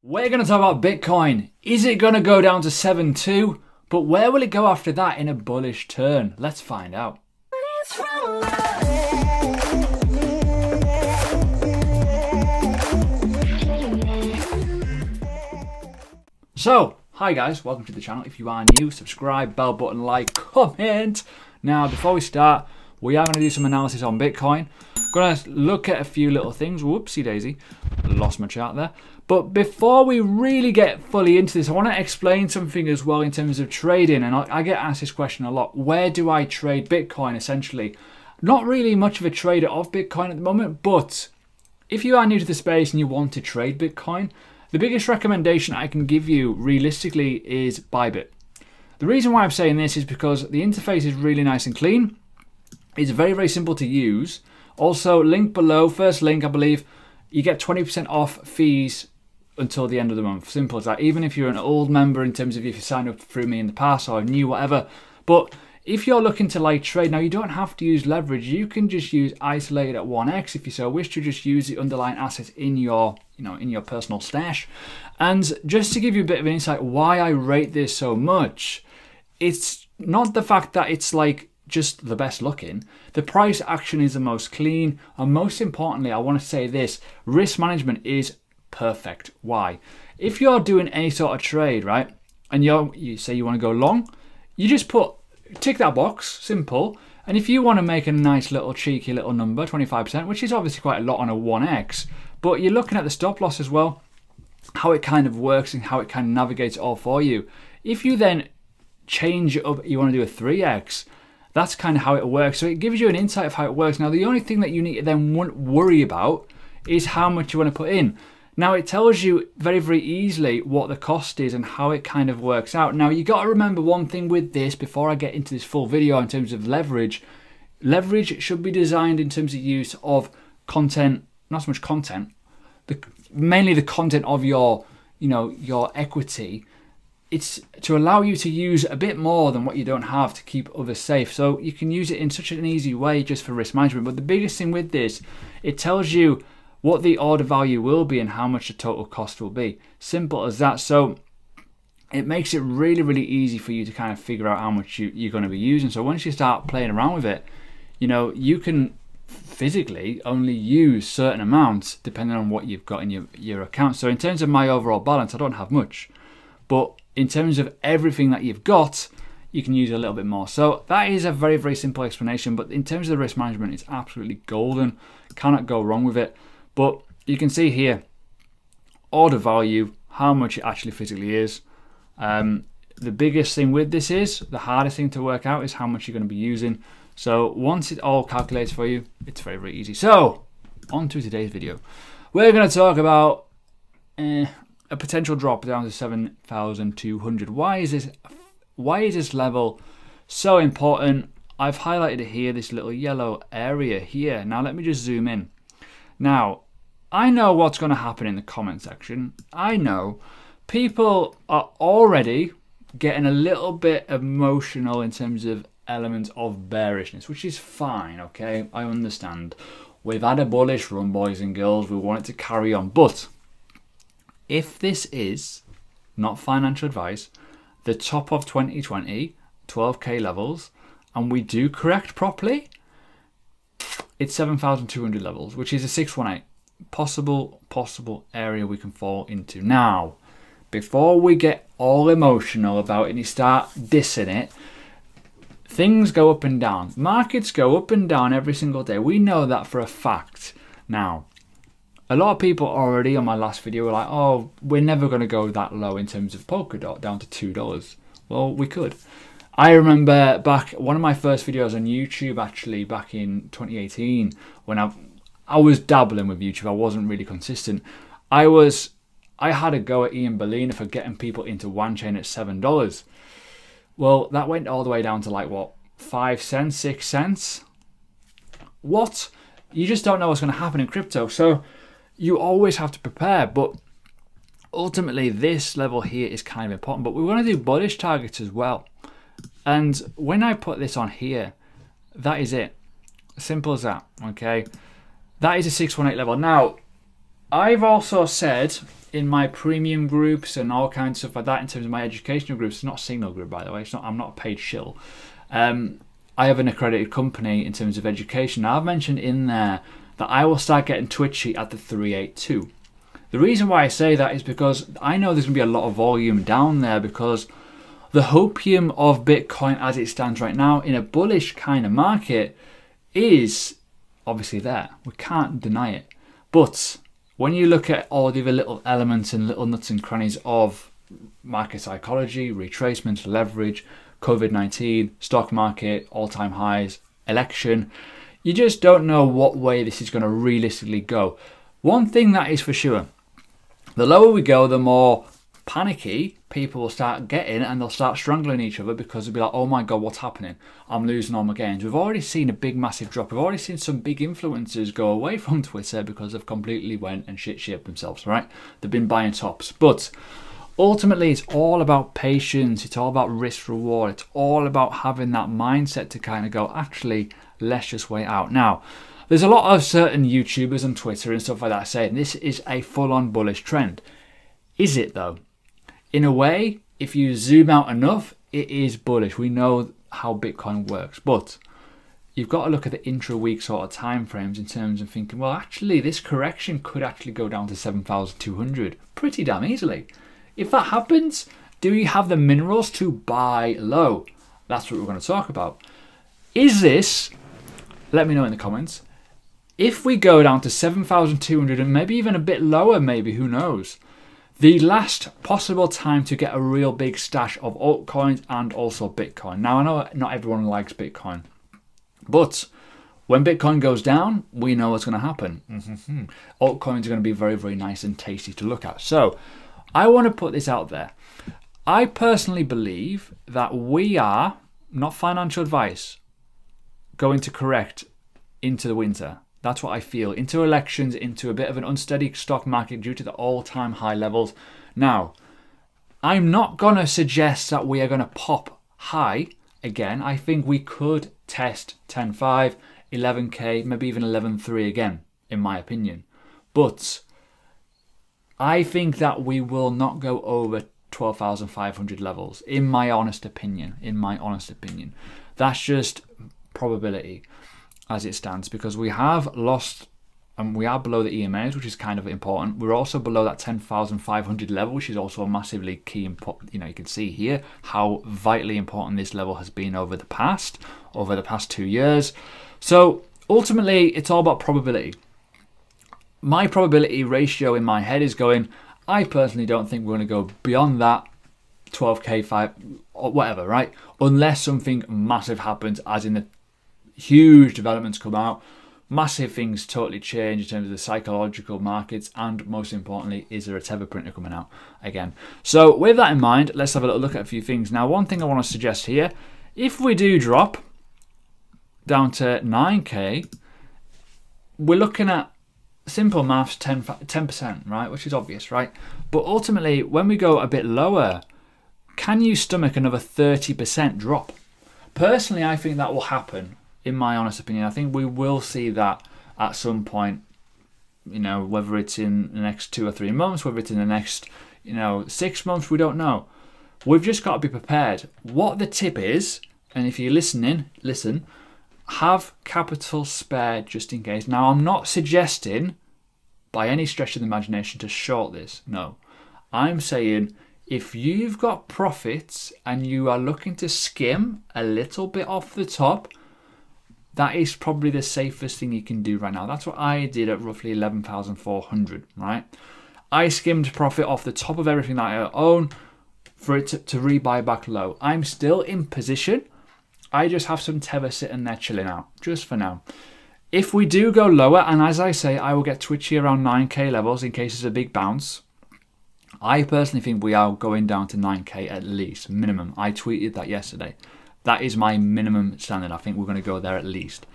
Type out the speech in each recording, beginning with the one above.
We're going to talk about Bitcoin. Is it going to go down to 7.2? But where will it go after that in a bullish turn? Let's find out. So, hi guys, welcome to the channel. If you are new, subscribe, bell button, like, comment. Now, before we start, we are going to do some analysis on Bitcoin. Going to look at a few little things. Whoopsie daisy, lost my chart there. But before we really get fully into this, I want to explain something as well in terms of trading. And I get asked this question a lot. Where do I trade Bitcoin, essentially? Not really much of a trader of Bitcoin at the moment, but if you are new to the space and you want to trade Bitcoin, the biggest recommendation I can give you realistically is Bybit. The reason why I'm saying this is because the interface is really nice and clean. It's very, very simple to use. Also, link below, first link, I believe, you get 20% off fees until the end of the month. Simple as that. Even if you're an old member in terms of if you signed up through me in the past or new, whatever. But if you're looking to like trade, now you don't have to use leverage. You can just use isolated at 1x if you so wish to just use the underlying assets in your, in your personal stash. And just to give you a bit of an insight why I rate this so much, it's not the fact that it's like just the best looking. The price action is the most clean, and most importantly, I want to say this, risk management is perfect. Why? If you're doing any sort of trade, right, and you say you want to go long, you just tick that box, simple. And if you want to make a nice little cheeky little number, 25%, which is obviously quite a lot on a 1x, but you're looking at the stop loss as well, how it kind of works and how it kind of navigates all for you. If you then change it up, you want to do a 3x, that's kind of how it works. So it gives you an insight of how it works. Now, the only thing that you need to then worry about is how much you want to put in. Now, it tells you very, very easily what the cost is and how it kind of works out. Now, you got to remember one thing with this before I get into this full video in terms of leverage. Leverage should be designed in terms of use of content, not so much content, mainly the content of your, your equity. It's to allow you to use a bit more than what you don't have to keep others safe. So you can use it in such an easy way just for risk management. But the biggest thing with this, it tells you what the order value will be and how much the total cost will be. Simple as that. So it makes it really, really easy for you to kind of figure out how much you're going to be using. So once you start playing around with it, you can physically only use certain amounts depending on what you've got in your account. So in terms of my overall balance, I don't have much. But in terms of everything that you've got, you can use a little bit more. So that is a very, very simple explanation. But in terms of the risk management, it's absolutely golden. Cannot go wrong with it. But you can see here, order value, how much it actually physically is. The biggest thing with this is, the hardest thing to work out is how much you're going to be using. So once it all calculates for you, it's very, very easy. So on to today's video. We're going to talk about a potential drop down to 7,200. Why is this level so important? I've highlighted it here, this little yellow area here. Now let me just zoom in. Now, I know what's going to happen in the comment section. I know people are already getting a little bit emotional in terms of elements of bearishness, which is fine, okay? I understand. We've had a bullish run, boys and girls. We want it to carry on. But if this is, not financial advice, the top of 2020, 12K levels, and we do correct properly, it's 7,200 levels, which is a 618 possible area we can fall into. Now, before we get all emotional about it and you start dissing it, things go up and down. Markets go up and down every single day. We know that for a fact. Now, a lot of people already on my last video were like, oh, we're never going to go that low in terms of Polkadot down to $2. Well, we could. I remember back, one of my first videos on YouTube, actually, back in 2018, when I was dabbling with YouTube, I wasn't really consistent. I had a go at Ian Bellina for getting people into one chain at $7. Well, that went all the way down to like, what, 5 cents, 6 cents? What? You just don't know what's going to happen in crypto. So you always have to prepare. But ultimately, this level here is kind of important. But we want to do bullish targets as well. And when I put this on here, that is it. Simple as that, okay? That is a 618 level. Now, I've also said in my premium groups and all kinds of stuff like that, in terms of my educational groups, it's not a Signal group, by the way. It's not. I'm not a paid shill. I have an accredited company in terms of education. Now, I've mentioned in there that I will start getting twitchy at the 382. The reason why I say that is because I know there's going to be a lot of volume down there, because the hopium of Bitcoin as it stands right now in a bullish kind of market is obviously there. We can't deny it. But when you look at all the other little elements and little nuts and crannies of market psychology, retracement, leverage, COVID-19, stock market, all-time highs, election, you just don't know what way this is going to realistically go. One thing that is for sure, the lower we go, the more panicky people will start getting, and they'll start strangling each other, because they'll be like, oh my god, what's happening? I'm losing all my gains. We've already seen a big massive drop. We've already seen some big influencers go away from Twitter because they've completely went and shit themselves, right? They've been buying tops. But ultimately, it's all about patience. It's all about risk reward. It's all about having that mindset to kind of go, actually, let's just wait out. Now, there's a lot of certain YouTubers on Twitter and stuff like that saying this is a full-on bullish trend. Is it though? In a way, if you zoom out enough, it is bullish. We know how Bitcoin works, but you've got to look at the intra-week sort of time frames in terms of thinking, well, actually, this correction could actually go down to 7,200 pretty damn easily. If that happens, do you have the minerals to buy low? That's what we're going to talk about. Is this, let me know in the comments, if we go down to 7,200 and maybe even a bit lower, maybe, who knows, the last possible time to get a real big stash of altcoins and also Bitcoin. Now, I know not everyone likes Bitcoin, but when Bitcoin goes down, we know what's going to happen. Altcoins are going to be very, very nice and tasty to look at. So I want to put this out there. I personally believe that we are, not financial advice, going to correct into the winter. That's what I feel. Into elections, into a bit of an unsteady stock market due to the all-time high levels. Now, I'm not going to suggest that we are going to pop high again. I think we could test 10.5, 11k, maybe even 11.3 again, in my opinion. But I think that we will not go over 12,500 levels, in my honest opinion. That's just probability as it stands, because we have lost and we are below the EMAs, which is kind of important. We're also below that 10,500 level, which is also a massively key important. You know, you can see here how vitally important this level has been over the past 2 years. So ultimately, it's all about probability. My probability ratio in my head is going, I personally don't think we're going to go beyond that 12k, 5 or whatever, right? Unless something massive happens, as in the huge developments come out, massive things totally change in terms of the psychological markets, and most importantly, is there a tether printer coming out again? So with that in mind, let's have a little look at a few things. Now, one thing I want to suggest here, if we do drop down to 9k, we're looking at simple maths, 10%, right? Which is obvious, right? But ultimately, when we go a bit lower, can you stomach another 30% drop? Personally, I think that will happen. In my honest opinion, I think we will see that at some point, you know, whether it's in the next 2 or 3 months, whether it's in the next, 6 months, we don't know. We've just got to be prepared. What the tip is, and if you're listening, listen, have capital spare just in case. Now, I'm not suggesting by any stretch of the imagination to short this. No, I'm saying if you've got profits and you are looking to skim a little bit off the top, that is probably the safest thing you can do right now. That's what I did at roughly 11,400, right? I skimmed profit off the top of everything that I own for it to rebuy back low. I'm still in position. I just have some tether sitting there chilling out, just for now. If we do go lower, and as I say, I will get twitchy around 9k levels in case it's a big bounce. I personally think we are going down to 9k at least, minimum. I tweeted that yesterday. That is my minimum standard. I think we're going to go there at least.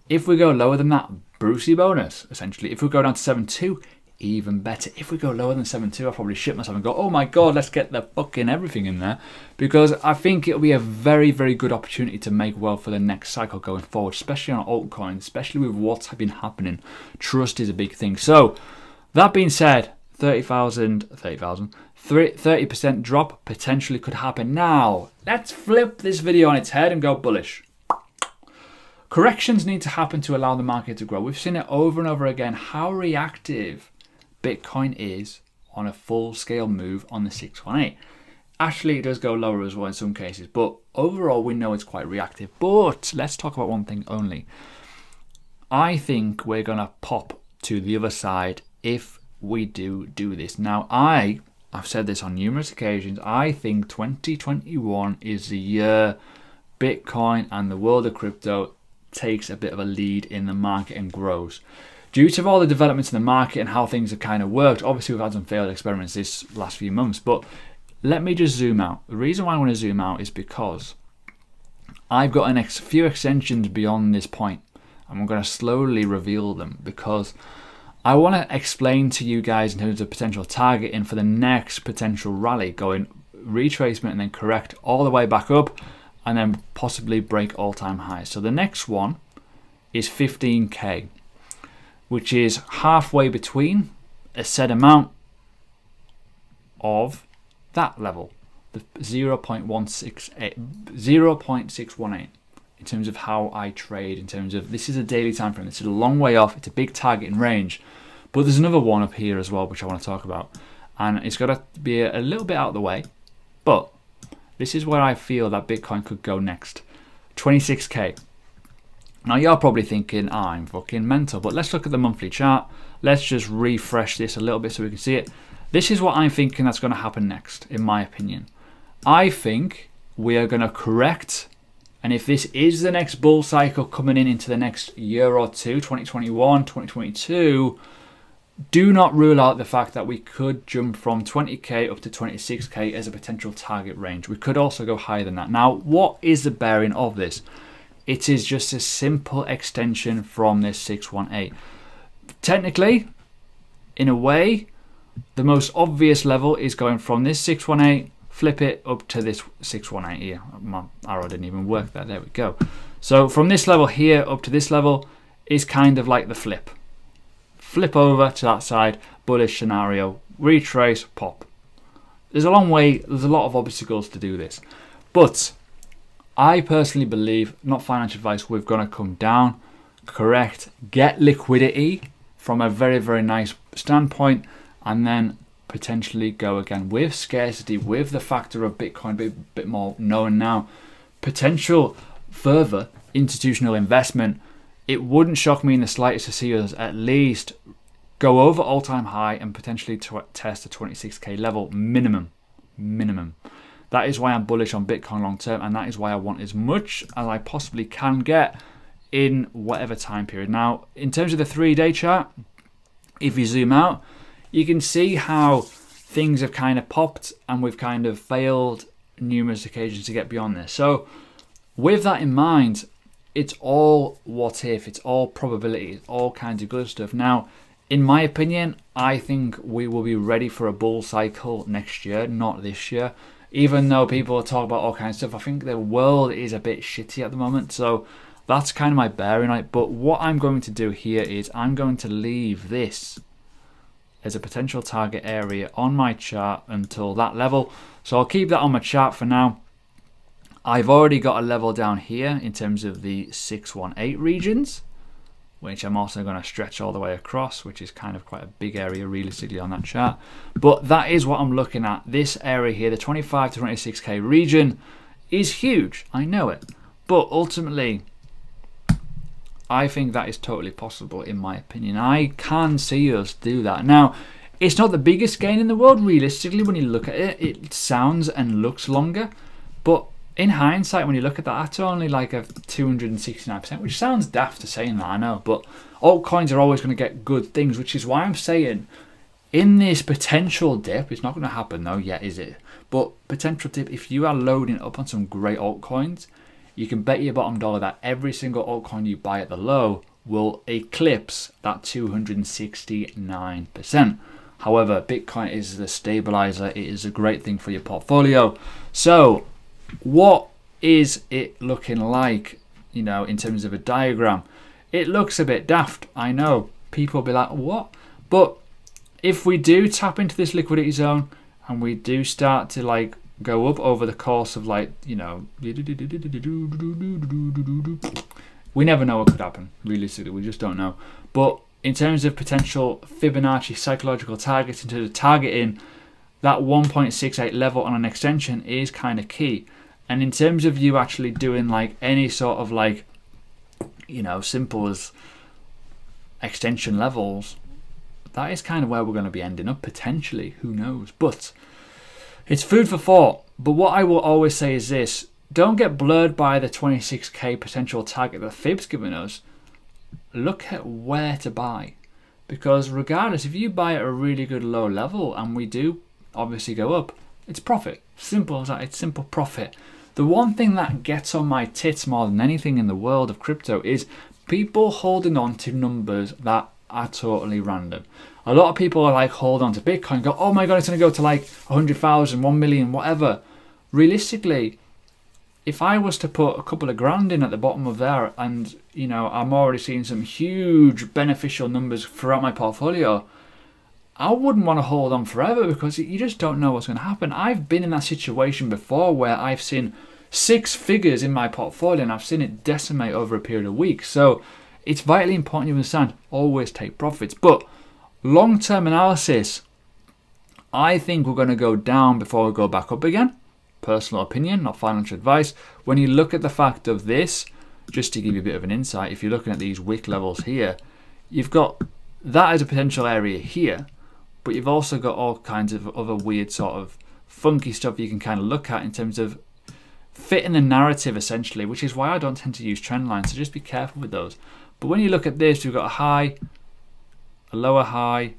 If we go lower than that, Brucey bonus, essentially. If we go down to 7.2, even better. If we go lower than 7.2, I'll probably shit myself and go, oh my god, let's get the fucking everything in there. Because I think it'll be a very, very good opportunity to make well for the next cycle going forward, especially on altcoins, especially with what's been happening. Trust is a big thing. So, That being said, 30% drop potentially could happen. Now, let's flip this video on its head and go bullish. Corrections need to happen to allow the market to grow. We've seen it over and over again how reactive Bitcoin is on a full-scale move on the 618. Actually, it does go lower as well in some cases, but overall we know it's quite reactive. But let's talk about one thing only. I think we're going to pop to the other side if we do this. Now, I've said this on numerous occasions, I think 2021 is the year Bitcoin and the world of crypto takes a bit of a lead in the market and grows. Due to all the developments in the market and how things have kind of worked, obviously we've had some failed experiments this last few months, but let me just zoom out. The reason why I want to zoom out is because I've got a few extensions beyond this point, and we're going to slowly reveal them because I want to explain to you guys in terms of potential targeting for the next potential rally, going retracement and then correct all the way back up and then possibly break all-time highs. So the next one is 15K, which is halfway between a set amount of that level, the 0.618, in terms of how I trade, in terms of, this is a daily time frame, this is a long way off, it's a big target in range, but there's another one up here as well which I want to talk about, and it's got to be a little bit out of the way, but this is where I feel that Bitcoin could go next. 26K. Now you're probably thinking, I'm fucking mental, but let's look at the monthly chart. Let's just refresh this a little bit so we can see it. This is what I'm thinking that's going to happen next, in my opinion. I think we are going to correct, and if this is the next bull cycle coming into the next year or two, 2021, 2022, do not rule out the fact that we could jump from 20K up to 26K as a potential target range. We could also go higher than that. Now, what is the bearing of this? It is just a simple extension from this 618. Technically, in a way, the most obvious level is going from this 618, flip it up to this 618 here. My arrow didn't even work there. There we go. So from this level here up to this level is kind of like the flip. Flip over to that side, bullish scenario, retrace, pop. There's a long way, there's a lot of obstacles to do this. But I personally believe, not financial advice, we're going to come down, correct, get liquidity from a very, very nice standpoint, and then potentially go again with scarcity, with the factor of Bitcoin a bit more known now, potential further institutional investment. It wouldn't shock me in the slightest to see us at least go over all-time high and potentially test the 26K level minimum. That is why I'm bullish on Bitcoin long term, and that is why I want as much as I possibly can get in whatever time period. Now, in terms of the 3-day chart, if you zoom out, you can see how things have kind of popped and we've kind of failed numerous occasions to get beyond this. So with that in mind, it's all what if, it's all probability, it's all kinds of good stuff. Now, in my opinion, I think we will be ready for a bull cycle next year, not this year. Even though people talk about all kinds of stuff, I think the world is a bit shitty at the moment. So that's kind of my bearing on it. But what I'm going to do here is I'm going to leave this as a potential target area on my chart until that level. So I'll keep that on my chart for now. I've already got a level down here in terms of the 618 regions, which I'm also going to stretch all the way across, which is kind of quite a big area realistically on that chart. But that is what I'm looking at. This area here, the 25 to 26K region, is huge. I know it. But ultimately, I think that is totally possible in my opinion. I can see us do that. Now, it's not the biggest gain in the world realistically when you look at it. It sounds and looks longer, but in hindsight, when you look at that, that's only like a 269%, which sounds daft to saying that, I know, but altcoins are always going to get good things, which is why I'm saying in this potential dip, it's not going to happen though yet, is it? But potential dip, if you are loading up on some great altcoins, you can bet your bottom dollar that every single altcoin you buy at the low will eclipse that 269%. However, Bitcoin is the stabilizer. It is a great thing for your portfolio. So what is it looking like, you know, in terms of a diagram? It looks a bit daft, I know. People will be like, what? But if we do tap into this liquidity zone and we do start to like go up over the course of like, you know, we never know what could happen, realistically, we just don't know. But in terms of potential Fibonacci psychological targets, into the targeting, that 1.68 level on an extension is kind of key. And in terms of you actually doing like any sort of like, you know, simple as extension levels, that is kind of where we're going to be ending up potentially, who knows. But it's food for thought. But what I will always say is this: don't get blurred by the 26k potential target that Fib's given us. Look at where to buy, because regardless, if you buy at a really good low level and we do obviously go up, it's profit. Simple as that. It's simple profit. The one thing that gets on my tits more than anything in the world of crypto is people holding on to numbers that are totally random. A lot of people are like, hold on to Bitcoin, go, oh my god, it's going to go to like 100,000, 1 million, whatever. Realistically, if I was to put a couple of grand in at the bottom of there, and you know, I'm already seeing some huge beneficial numbers throughout my portfolio, I wouldn't want to hold on forever, because you just don't know what's going to happen. I've been in that situation before where I've seen 6 figures in my portfolio and I've seen it decimate over a period of weeks. So it's vitally important you understand, always take profits. But long-term analysis, I think we're going to go down before we go back up again. Personal opinion, not financial advice. When you look at the fact of this, just to give you a bit of an insight, if you're looking at these wick levels here, you've got that as a potential area here, but you've also got all kinds of other weird sort of funky stuff you can kind of look at in terms of fitting the narrative essentially, which is why I don't tend to use trend lines, so just be careful with those. But when you look at this, we've got a high, a lower high,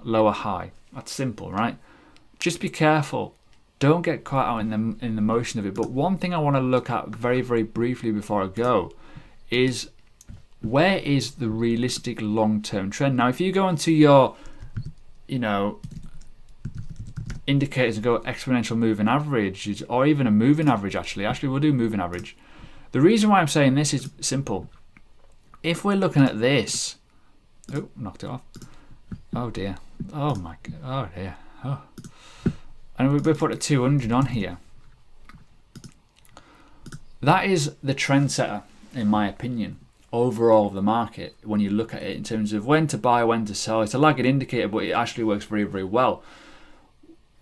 lower high. That's simple, right? Just be careful. Don't get caught out in the motion of it. But one thing I want to look at very, very briefly before I go is, where is the realistic long-term trend? Now, if you go into your, you know, indicators and go exponential moving average, or even a moving average, actually we'll do moving average. The reason why I'm saying this is simple. If we're looking at this, oh, knocked it off. Oh dear. Oh my god. Oh dear. Oh. And we put a 200 on here. That is the trendsetter, in my opinion, overall of the market. When you look at it in terms of when to buy, when to sell, it's a lagging indicator, but it actually works very, very well.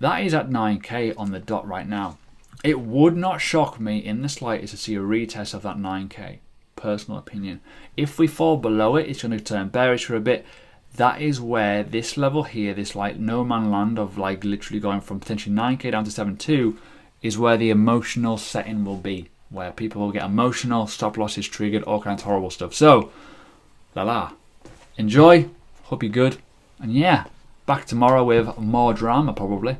That is at 9k on the dot right now. It would not shock me in the slightest to see a retest of that 9k. Personal opinion. If we fall below it, it's going to turn bearish for a bit. That is where this level here, this like no man land of like literally going from potentially 9k down to 7.2, is where the emotional setting will be, where people will get emotional, stop losses triggered, all kinds of horrible stuff. So, enjoy, hope you're good, and yeah, back tomorrow with more drama probably.